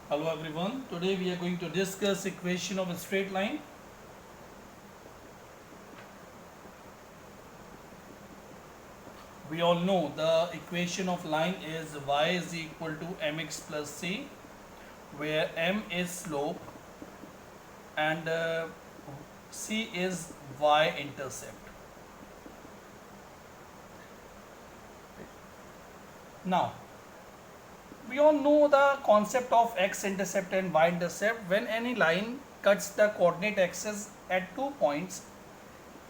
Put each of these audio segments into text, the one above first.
Hello everyone, today we are going to discuss equation of a straight line. We all know the equation of line is y is equal to mx plus c, where m is slope and c is y intercept. Now, we all know the concept of x-intercept and y-intercept. When any line cuts the coordinate axis at 2 points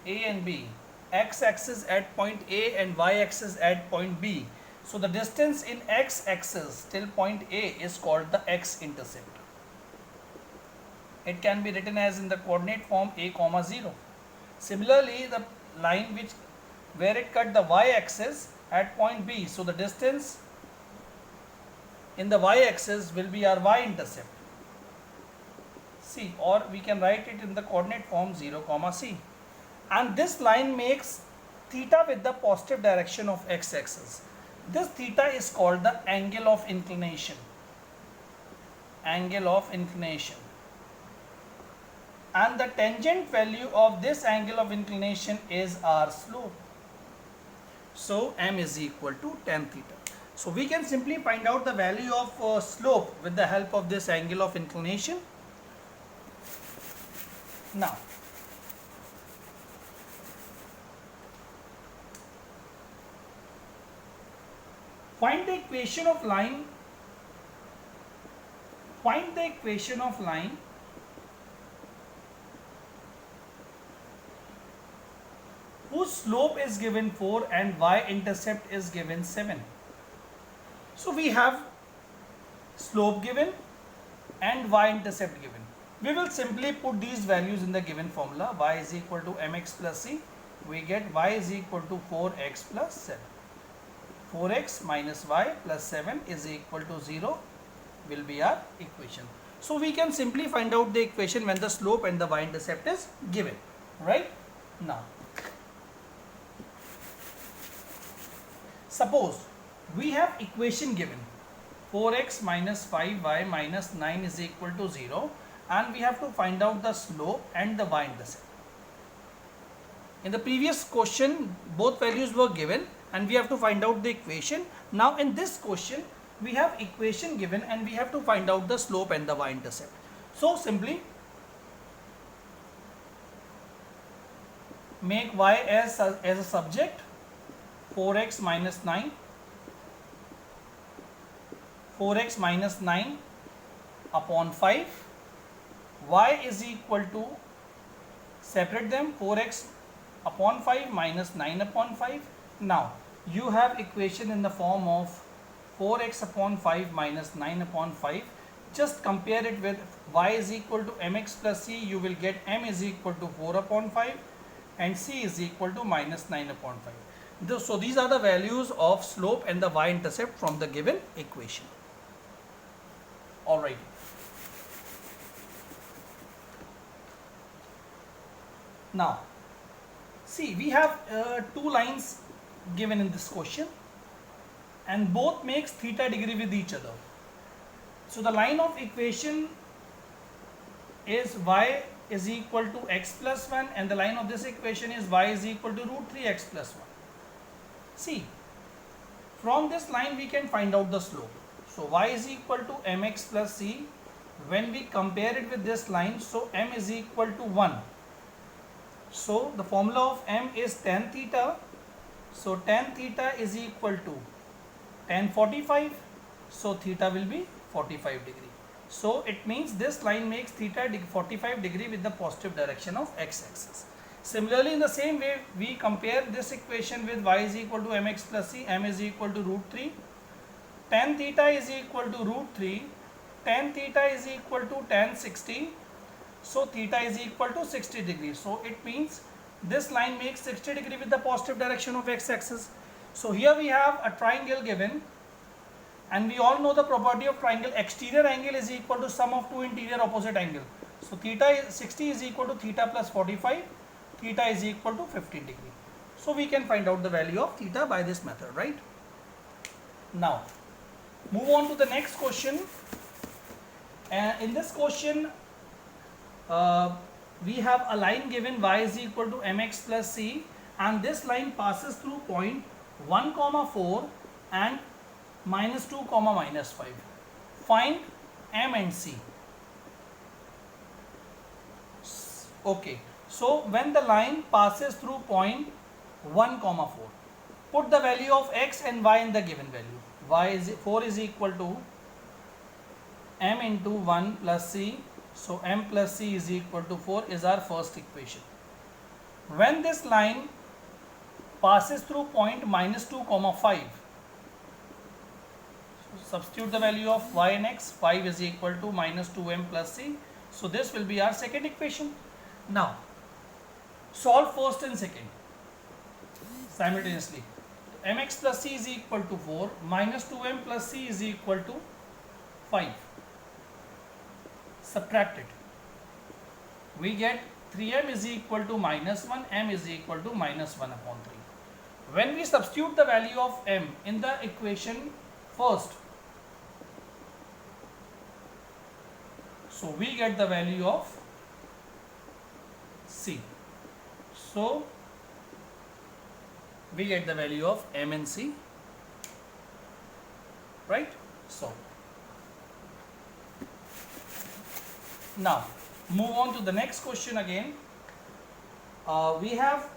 A and B, x-axis at point A and y-axis at point B. So the distance in x-axis till point A is called the x-intercept. It can be written as in the coordinate form a comma 0. Similarly, the line where it cut the y-axis at point B, so the distance in the y-axis will be our y-intercept. C, or we can write it in the coordinate form 0 comma c. And this line makes theta with the positive direction of x-axis. This theta is called the angle of inclination. Angle of inclination. And the tangent value of this angle of inclination is our slope. So m is equal to tan theta. So we can simply find out the value of slope with the help of this angle of inclination. Now, find the equation of line. Find the equation of line whose slope is given 4 and y-intercept is given 7. So we have slope given and y-intercept given. We will simply put these values in the given formula. Y is equal to mx plus c. We get y is equal to 4x plus 7. 4x minus y plus 7 is equal to 0 will be our equation. So we can simply find out the equation when the slope and the y-intercept is given. Right? Now, suppose we have equation given 4x minus 5y minus 9 is equal to 0, and we have to find out the slope and the y-intercept. In the previous question both values were given and we have to find out the equation. Now in this question we have equation given and we have to find out the slope and the y-intercept. So simply make y as a subject, 4x minus 9, 4x minus 9 upon 5, y is equal to, separate them, 4x upon 5 minus 9 upon 5. Now you have equation in the form of 4x upon 5 minus 9 upon 5. Just compare it with y is equal to mx plus c. You will get m is equal to 4 upon 5 and c is equal to minus 9 upon 5. So these are the values of slope and the y-intercept from the given equation. Alright. Now, see, we have two lines given in this question and both makes theta degree with each other. So the line of equation is y is equal to x plus 1 and the line of this equation is y is equal to root 3x plus 1. See, from this line we can find out the slope. So y is equal to mx plus c. When we compare it with this line, so m is equal to 1. So the formula of m is tan theta. So tan theta is equal to tan 45. So theta will be 45 degree. So it means this line makes theta 45 degree with the positive direction of x-axis. Similarly, in the same way, we compare this equation with y is equal to mx plus c, m is equal to root 3. Tan theta is equal to root 3. Tan theta is equal to tan 60. So theta is equal to 60 degrees. So it means this line makes 60 degree with the positive direction of x-axis. So here we have a triangle given and we all know the property of triangle. Exterior angle is equal to sum of two interior opposite angle. So theta is 60 is equal to theta plus 45. Theta is equal to 15 degree. So we can find out the value of theta by this method, right? Now move on to the next question. In this question, uh, we have a line given y is equal to mx plus c, and this line passes through point 1 comma 4 and minus 2 comma minus 5. Find m and c. Okay, so when the line passes through point 1 comma 4, put the value of x and y in the given value. Y is 4 is equal to m into 1 plus c. So m plus c is equal to 4 is our first equation. When this line passes through point minus 2 comma 5, so substitute the value of y and x. 5 is equal to minus 2m plus c. So this will be our second equation. Now solve first and second simultaneously. Mx plus c is equal to 4, minus 2m plus c is equal to 5. Subtract it. We get 3m is equal to minus 1, m is equal to minus 1 upon 3. When we substitute the value of m in the equation first, so we get the value of c. So we get the value of m and c, right? So now move on to the next question again. We have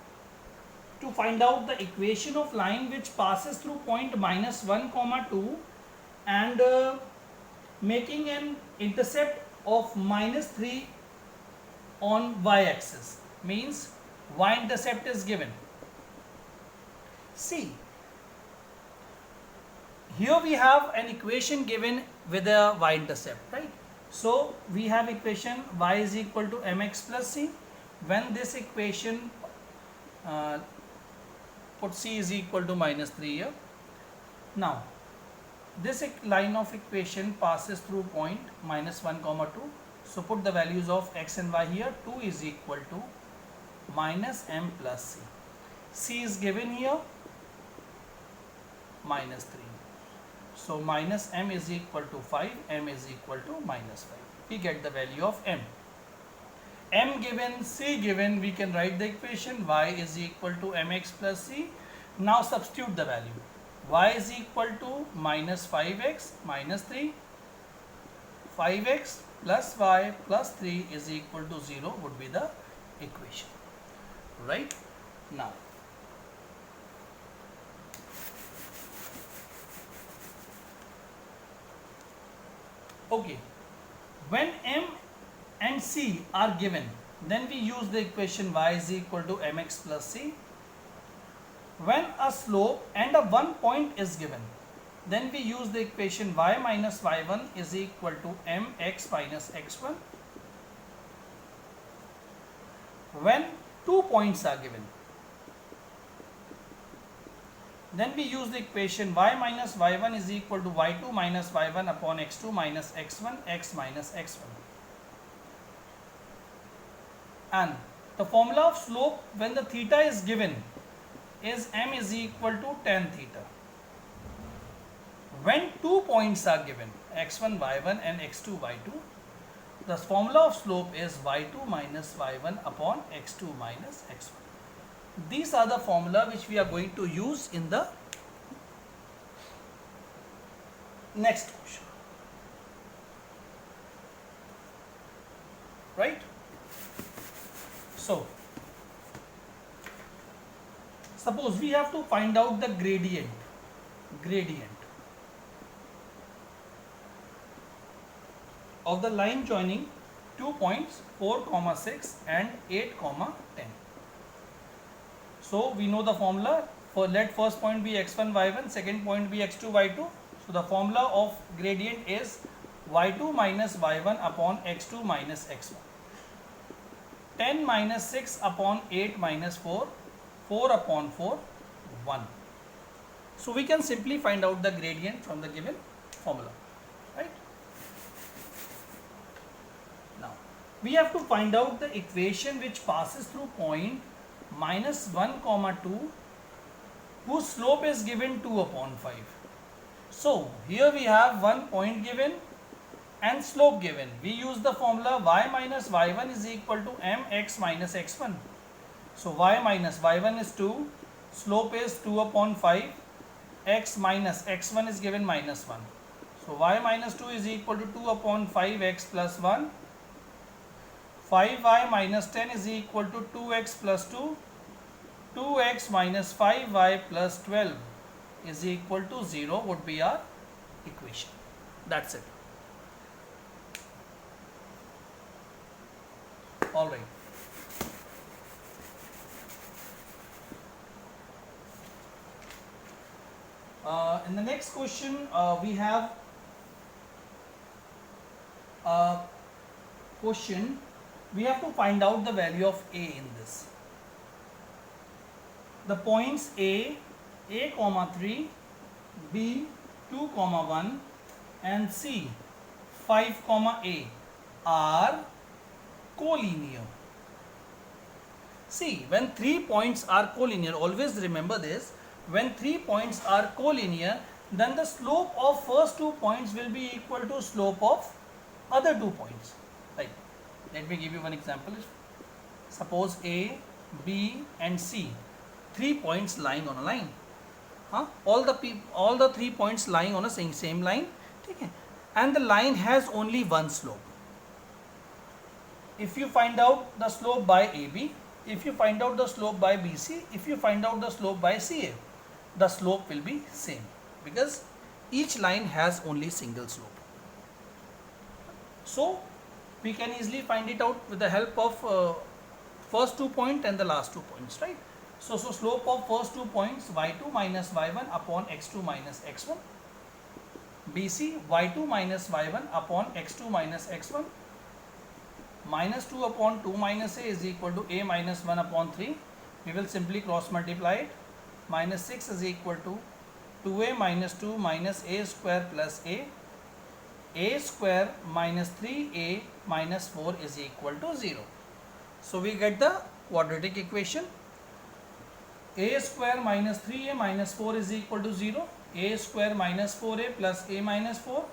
to find out the equation of line which passes through point minus 1 comma 2 and making an intercept of minus 3 on y-axis, means y-intercept is given. See, here we have an equation given with a y-intercept, right? So we have equation y is equal to mx plus c. When this equation put c is equal to minus 3 here. Now this line of equation passes through point minus 1 comma 2. So put the values of x and y here. 2 is equal to minus m plus c. C is given here, minus 3. So minus m is equal to 5, m is equal to minus 5. We get the value of m. M given, c given, we can write the equation y is equal to mx plus c. Now substitute the value. Y is equal to minus 5x minus 3. 5x plus y plus 3 is equal to 0 would be the equation. Right? Now okay, when m and c are given, then we use the equation y is equal to mx plus c. When a slope and a 1 point is given, then we use the equation y minus y1 is equal to mx minus x1. When 2 points are given, then we use the equation y minus y1 is equal to y2 minus y1 upon x2 minus x1, x minus x1. And the formula of slope when the theta is given is m is equal to tan theta. When 2 points are given, x1 y1 and x2 y2, the formula of slope is y2 minus y1 upon x2 minus x1. These are the formula which we are going to use in the next question. Right? So, suppose we have to find out the gradient of the line joining 2 points 4, 6 and 8, 10. So we know the formula. For let first point be x1 y1, second point be x2 y2. So the formula of gradient is y2 minus y1 upon x2 minus x1. 10 minus 6 upon 8 minus 4, 4 upon 4, 1. So we can simply find out the gradient from the given formula, right? Now we have to find out the equation which passes through point minus 1 comma 2 whose slope is given 2 upon 5. So here we have one point given and slope given. We use the formula y minus y1 is equal to mx minus x1. So y minus y1 is 2, slope is 2 upon 5, x minus x1 is given minus 1. So y minus 2 is equal to 2 upon 5x plus 1. 5y minus 10 is equal to 2x plus 2. 2x minus 5y plus 12 is equal to 0 would be our equation. That's it. All right. In the next question, we have a question. We have to find out the value of a in this. The points a comma 3, b 2 comma 1 and c 5 comma a are collinear. See, when 3 points are collinear, always remember this, when 3 points are collinear, then the slope of first 2 points will be equal to slope of other 2 points. Right. Let me give you one example. Suppose a, b and c, 3 points lying on a line. All the 3 points lying on a same line. Okay. And the line has only one slope. If you find out the slope by AB, if you find out the slope by BC, if you find out the slope by CA, the slope will be same because each line has only single slope. So we can easily find it out with the help of first 2 points and the last 2 points, right? So slope of first 2 points y2 minus y1 upon x2 minus x1, BC y2 minus y1 upon x2 minus x1, minus 2 upon 2 minus a is equal to a minus 1 upon 3. We will simply cross multiply it. Minus 6 is equal to 2a minus 2 minus a square plus a square minus 3a minus 4 is equal to 0. So we get the quadratic equation. A square minus 3a minus 4 is equal to 0. A square minus 4a plus a minus 4.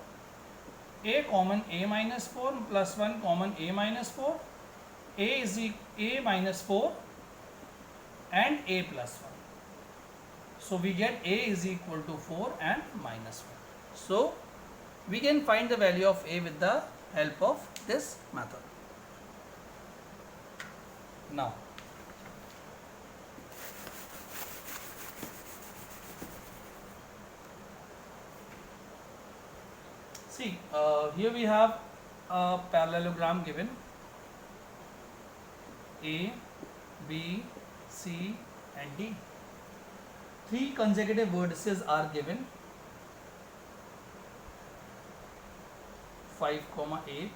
A common a minus 4 plus 1 common a minus 4. A is a minus 4 and a plus 1. So we get a is equal to 4 and minus 1. So we can find the value of a with the help of this method. Now see, here we have a parallelogram given. A, B, C and D. 3 consecutive vertices are given. 5, 8,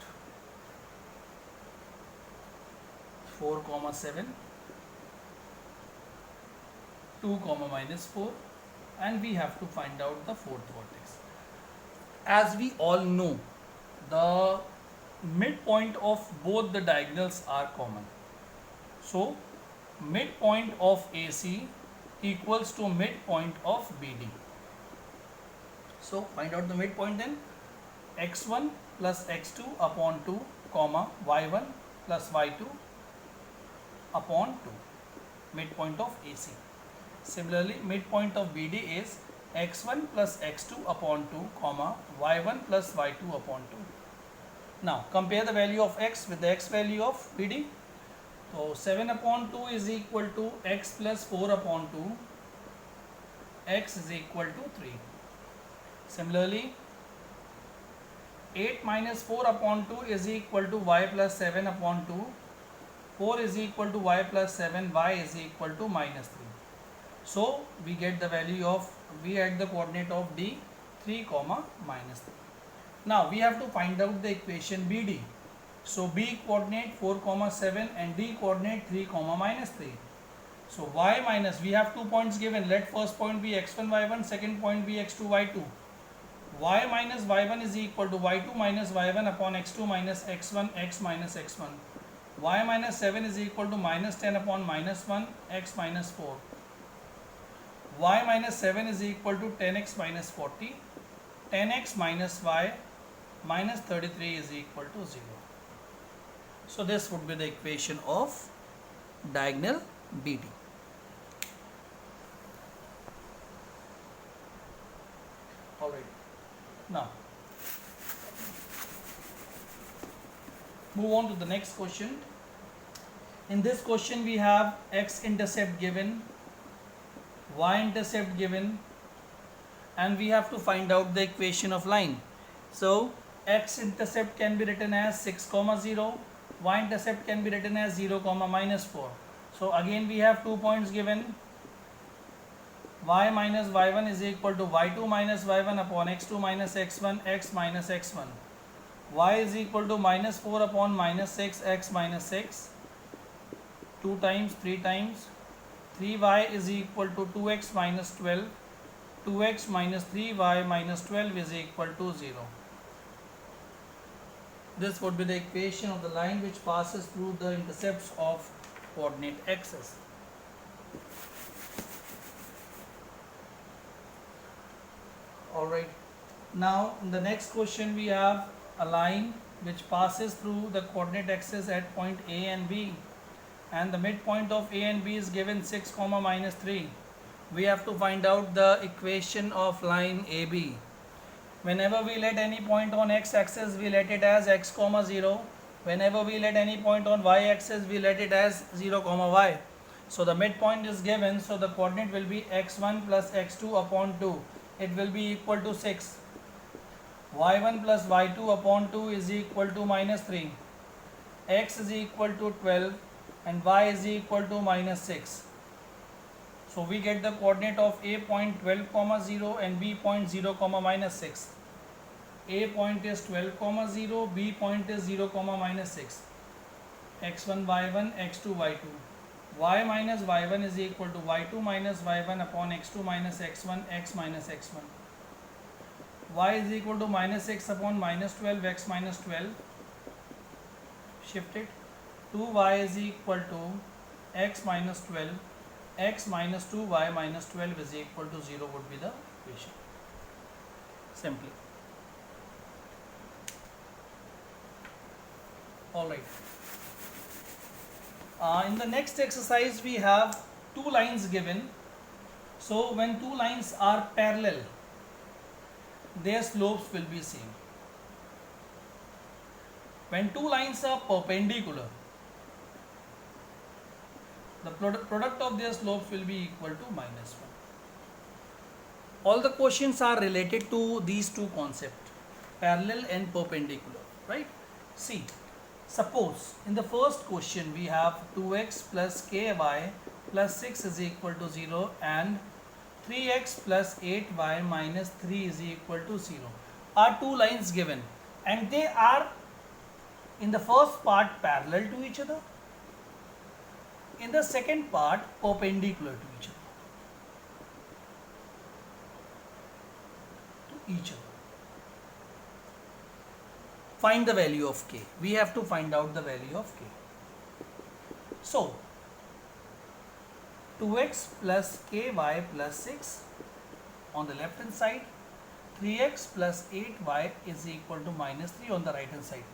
4, 7, 2, minus 4, and we have to find out the 4th vertex. As we all know, the midpoint of both the diagonals are common. So midpoint of AC equals to midpoint of BD. So find out the midpoint then. x1 plus x2 upon 2 comma y1 plus y2 upon 2, midpoint of AC. Similarly, midpoint of BD is x1 plus x2 upon 2 comma y1 plus y2 upon 2. Now compare the value of x with the x value of BD. So 7 upon 2 is equal to x plus 4 upon 2. X is equal to 3. Similarly, 8 minus 4 upon 2 is equal to y plus 7 upon 2. 4 is equal to y plus 7, y is equal to minus 3. So we get the value of, we add the coordinate of D, 3 comma minus 3. Now we have to find out the equation BD. So B coordinate 4 comma 7 and D coordinate 3 comma minus 3. So y minus, we have 2 points given. Let first point be x1 y1, second point be x2 y2. Y minus y1 is equal to y2 minus y1 upon x2 minus x1 x minus x1. Y minus 7 is equal to minus 10 upon minus 1 x minus 4. Y minus 7 is equal to 10x minus 40. 10x minus y minus 33 is equal to 0. So this would be the equation of diagonal BD. Alright, now move on to the next question. In this question we have x-intercept given, y-intercept given, and we have to find out the equation of line. So x-intercept can be written as 6, 0, y-intercept can be written as 0, minus 4. So again we have 2 points given. Y minus y1 is equal to y2 minus y1 upon x2 minus x1, x minus x1. Y is equal to minus 4 upon minus 6, x minus 6. 2 times, 3 times. 3y is equal to 2x minus 12. 2x minus 3y minus 12 is equal to 0. This would be the equation of the line which passes through the intercepts of coordinate axis. Alright, now in the next question we have a line which passes through the coordinate axis at point A and B, and the midpoint of A and B is given 6, minus 3. We have to find out the equation of line AB. Whenever we let any point on x-axis, we let it as x, 0. Whenever we let any point on y-axis, we let it as 0, y. So the midpoint is given, so the coordinate will be x1 plus x2 upon 2. It will be equal to 6. y1 plus y2 upon 2 is equal to minus 3. X is equal to 12 and y is equal to minus 6. So we get the coordinate of A point 12, 0 and B point 0, minus 6. A point is 12, 0, B point is 0, minus 6. x1, y1, x2, y2. Y minus y1 is equal to y2 minus y1 upon x2 minus x1, x minus x1. Y is equal to minus 6 upon minus 12, x minus 12. Shift it. 2y is equal to x minus 12. X minus 2y minus 12 is equal to 0 would be the equation. Simply. Alright. In the next exercise we have two lines given. So when two lines are parallel, their slopes will be same. When two lines are perpendicular, the product of their slopes will be equal to minus 1. All the questions are related to these two concepts, parallel and perpendicular, right? See, suppose in the first question we have 2x plus ky plus 6 is equal to 0 and 3x plus 8y minus 3 is equal to 0 are two lines given, and they are in the first part parallel to each other, in the second part perpendicular to each other. Find the value of k. We have to find out the value of k. So 2x plus ky plus 6 on the left hand side, 3x plus 8y is equal to minus 3 on the right hand side.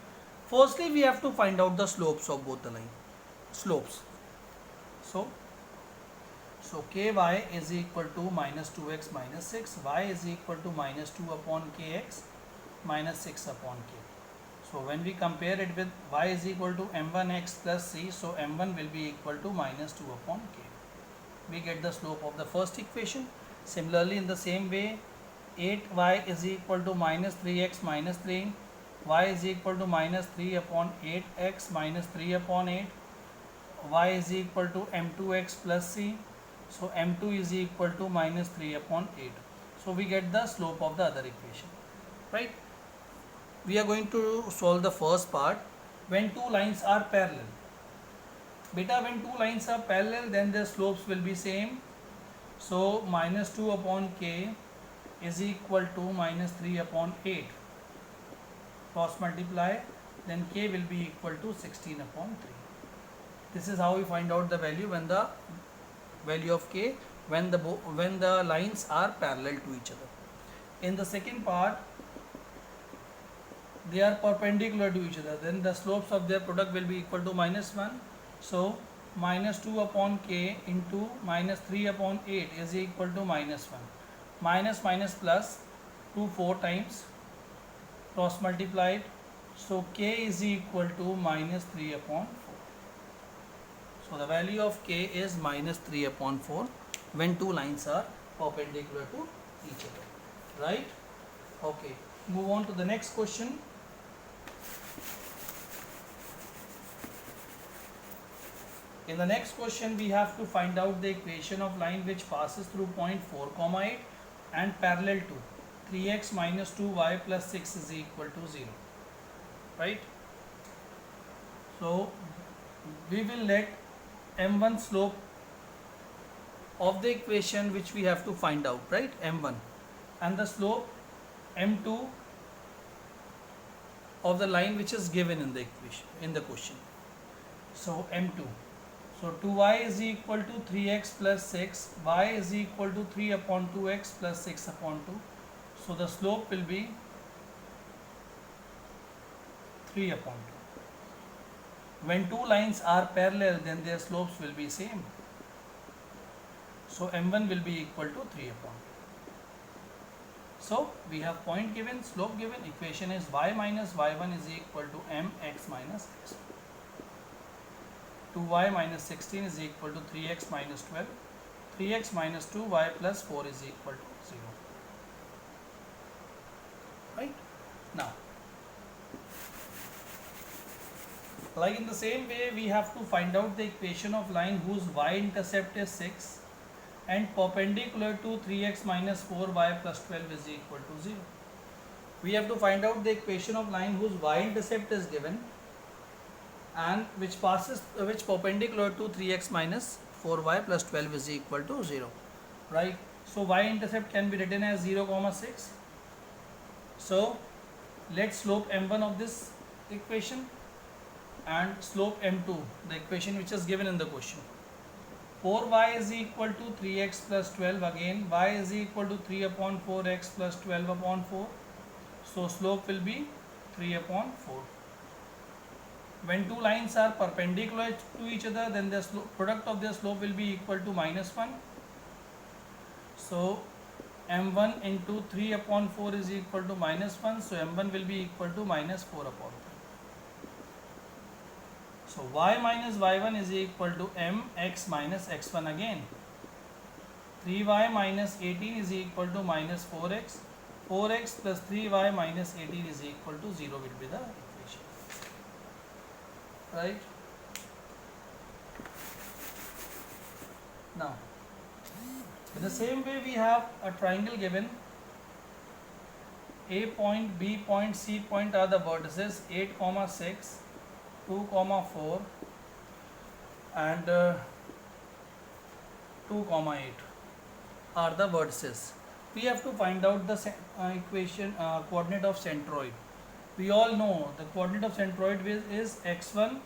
Firstly we have to find out the slopes of both the lines. Slopes. So ky is equal to minus 2x minus 6, y is equal to minus 2 upon kx minus 6 upon k. So when we compare it with y is equal to m1x plus c, so m1 will be equal to minus 2 upon k. We get the slope of the first equation. Similarly, in the same way, 8y is equal to minus 3x minus 3, y is equal to minus 3 upon 8x minus 3 upon 8, y is equal to m2x plus c, so m2 is equal to minus 3 upon 8. So we get the slope of the other equation, right? We are going to solve the first part when two lines are parallel. Beta, when two lines are parallel, then their slopes will be same. So minus 2 upon k is equal to minus 3 upon 8. Cross multiply, then k will be equal to 16 upon 3. This is how we find out the value when the value of k when the lines are parallel to each other. In the second part, they are perpendicular to each other, then the slopes of their product will be equal to -1. So minus 2 upon k into minus 3 upon 8 is equal to -1. Minus minus plus 2 4 times, cross multiplied. So k is equal to minus 3 upon 4. So the value of k is minus 3 upon 4 when two lines are perpendicular to each other, right? Okay, move on to the next question. In the next question, we have to find out the equation of line which passes through point 4, 8 and parallel to 3x minus 2y plus 6 is equal to 0. Right? So, we will let m1 slope of the equation which we have to find out, right? m1, and the slope m2 of the line which is given in the equation, in the question. So, m2. So 2y is equal to 3x plus 6, y is equal to 3 upon 2x plus 6 upon 2. So the slope will be 3 upon 2. When two lines are parallel, then their slopes will be same. So m1 will be equal to 3 upon 2. So we have point given, slope given, equation is y minus y1 is equal to mx minus x1. 2y minus 16 is equal to 3x minus 12. 3x minus 2y plus 4 is equal to 0. Right? Now, like in the same way, we have to find out the equation of line whose y-intercept is 6 and perpendicular to 3x minus 4y plus 12 is equal to 0. We have to find out the equation of line whose y-intercept is given and which perpendicular to 3x minus 4y plus 12 is equal to 0, right? So y-intercept can be written as 0, 6. So let slope m1 of this equation and slope m2, the equation which is given in the question. 4y is equal to 3x plus 12, again y is equal to 3 upon 4x plus 12 upon 4. So slope will be 3 upon 4. When two lines are perpendicular to each other, then the product of their slope will be equal to -1. So m1 into 3 upon 4 is equal to -1. So m1 will be equal to -4 upon 3. So y minus y1 is equal to mx minus x1 again. 3y minus 18 is equal to minus 4x. 4x plus 3y minus 18 is equal to 0 will be the equation. Right? Now, in the same way we have a triangle given. A point, B point, C point are the vertices 8, 6, 2, 4 and 2, 8 are the vertices. We have to find out the equation coordinate of centroid. We all know the coordinate of centroid is x1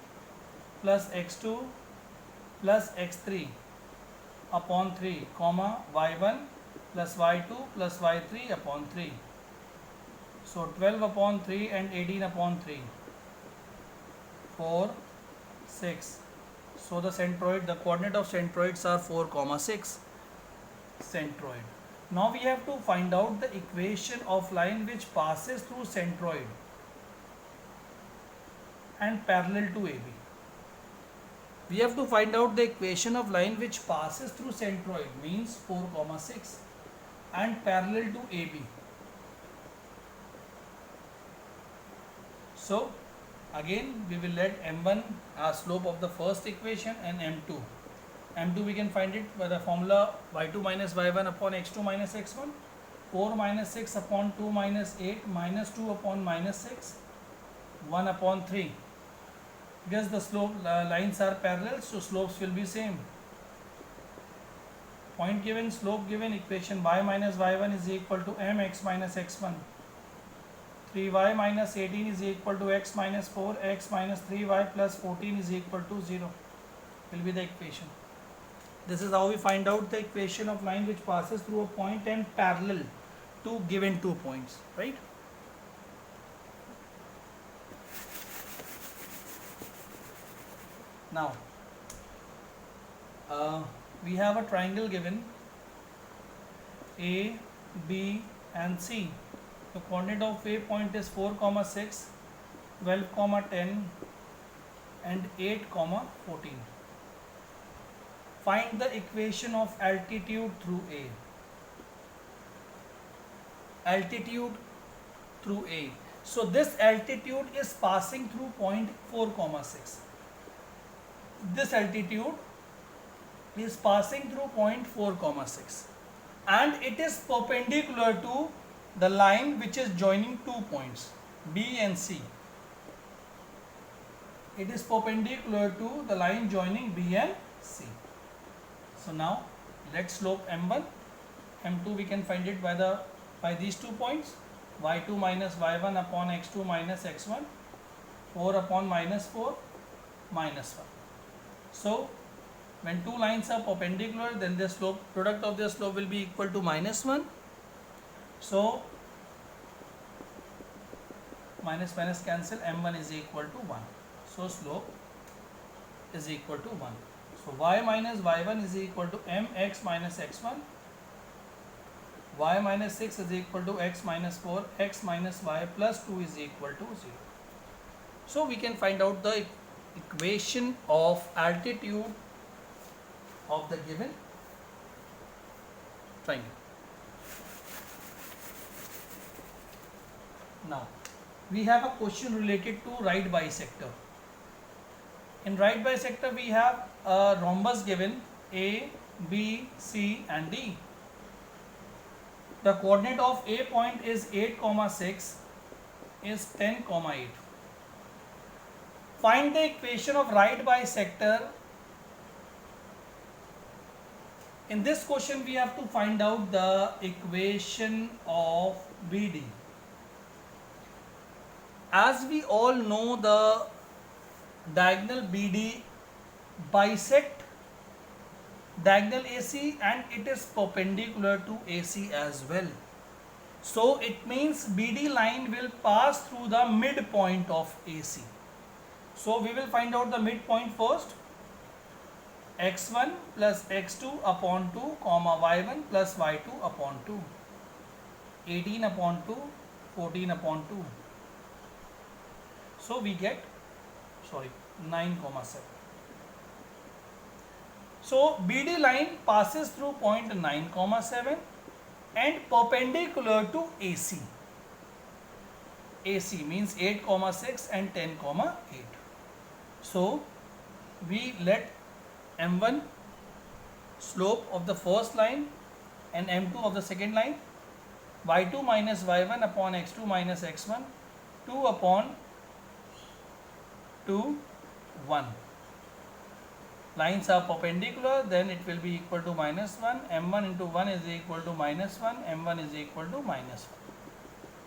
plus x2 plus x3 upon 3 comma y1 plus y2 plus y3 upon 3. So 12 upon 3 and 18 upon 3. 4, 6. So the centroid, the coordinate of centroids are 4, 6 centroid. Now we have to find out the equation of line which passes through centroid and parallel to AB. We have to find out the equation of line which passes through centroid, means 4, 6 and parallel to AB. So again we will let m1 as slope of the first equation and m2. M2 we can find it by the formula y2 minus y1 upon x2 minus x1. 4 minus 6 upon 2 minus 8 minus 2 upon minus 6. 1 upon 3. Because the slope lines are parallel, so slopes will be same. Point given, slope given, equation y minus y1 is equal to mx minus x1. 3y minus 18 is equal to x minus 4, x minus 3y plus 14 is equal to 0 will be the equation. This is how we find out the equation of line which passes through a point and parallel to given 2 points, right? Now we have a triangle given A, B and C. The coordinate of A point is 4, 6, 12, 10 and 8, 14. Find the equation of altitude through A. Altitude through A. So this altitude is passing through point 4, 6. This altitude is passing through point 4, 6 and it is perpendicular to the line which is joining 2 points B and C. It is perpendicular to the line joining B and C. So now let slope m1, m2 we can find it by these 2 points, y2 minus y1 upon x2 minus x1, 4 upon minus 4 minus 1. So when two lines are perpendicular, then the slope, product of their slope will be equal to minus 1. So minus minus cancel, m1 is equal to 1. So slope is equal to 1. So y minus y1 is equal to mx minus x1, y minus 6 is equal to x minus 4, x minus y plus 2 is equal to 0. So we can find out the equation of altitude of the given triangle. Now we have a question related to right bisector. In right bisector we have a rhombus given A, B, C and D. The coordinate of A point is 8, 6 is 10, 8. Find the equation of right bisector. In this question we have to find out the equation of BD. As we all know, the diagonal BD bisect diagonal AC and it is perpendicular to AC as well. So it means BD line will pass through the midpoint of AC. So we will find out the midpoint first. x1 plus x2 upon 2 comma y1 plus y2 upon 2, 18 upon 2, 14 upon 2. So we get 9, 7. So BD line passes through point 9, 7 and perpendicular to AC. AC means 8, 6 and 10, 8. So we let m1 slope of the first line and m2 of the second line, y2 minus y1 upon x2 minus x1, 2 upon 2, 1. Lines are perpendicular, then it will be equal to minus 1. m1 into 1 is equal to minus 1. m1 is equal to minus 1.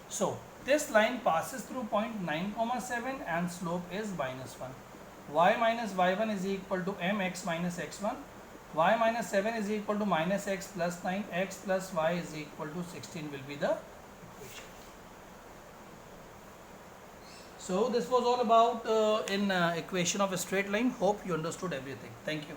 So this line passes through point 9, 7 and slope is minus 1. Y minus y1 is equal to mx minus x1. Y minus 7 is equal to minus x plus 9. X plus y is equal to 16 will be the equation. So this was all about equation of a straight line. Hope you understood everything. Thank you.